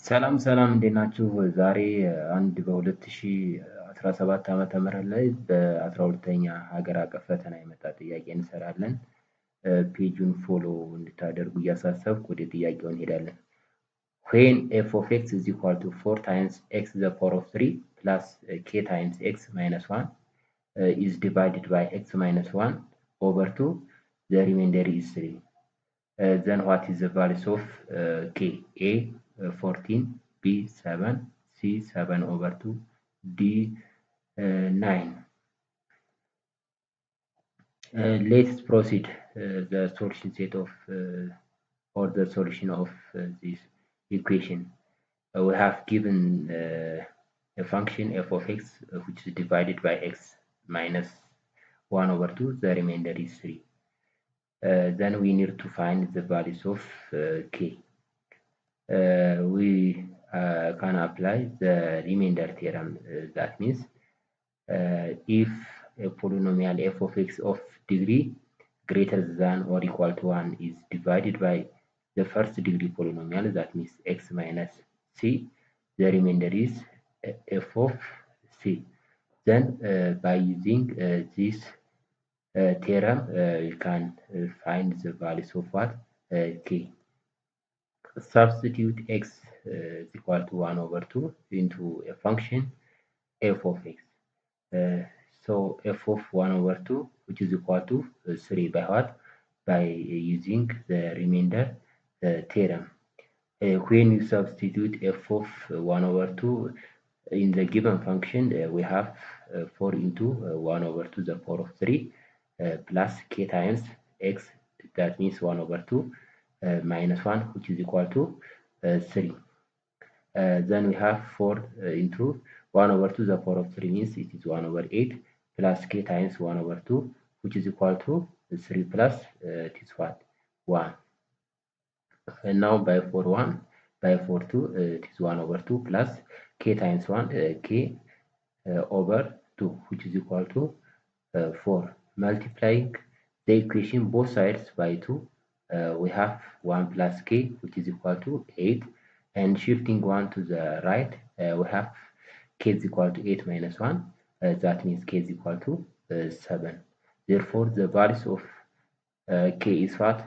ሰላም ሰላም እንዴት ናችሁ? ዛሬ አንድ በ2017 ዓመተ ምህረት ላይ በ12ኛ ሀገር አቀፍ ፈተና የመጣ ጥያቄ እንሰራለን። ፔጁን ፎሎ እንድታደርጉ እያሳሰብኩ ወደ ጥያቄው እንሄዳለን። when f of x is equal to 4 times x to the power of 3 plus k times x minus 1 is divided by x minus 1 over 2, the remainder is 3. Then what is the values of k? A 14, B 7, C 7 over 2, D 9. Let's proceed the solution set of or the solution of this equation. We have given a function f of x which is divided by x minus 1 over 2, the remainder is 3. Then we need to find the values of k. We can apply the remainder theorem. That means if a polynomial f of x of degree greater than or equal to 1 is divided by the first degree polynomial, that means x minus c, the remainder is f of c. Then by using this theorem, you can find the values of what? K. Substitute x is equal to 1 over 2 into a function f of x. So f of 1 over 2, which is equal to 3 by what? By using the remainder theorem. When you substitute f of 1 over 2 in the given function, we have 4 into 1 over 2 the power of 3 plus k times x, that means 1 over 2 minus 1, which is equal to 3. Then we have 4 into 1 over 2 the power of 3 means it is 1 over 8 plus k times 1 over 2, which is equal to 3 plus it is what? 1. And now by 4 1, by 4 2, it is 1 over 2 plus k times 1, k over 2, which is equal to 4. Multiplying the equation both sides by 2, we have 1 plus k, which is equal to 8, and shifting 1 to the right, we have k is equal to 8 minus 1, that means k is equal to 7. Therefore, the values of k is what?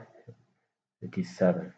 It is 7.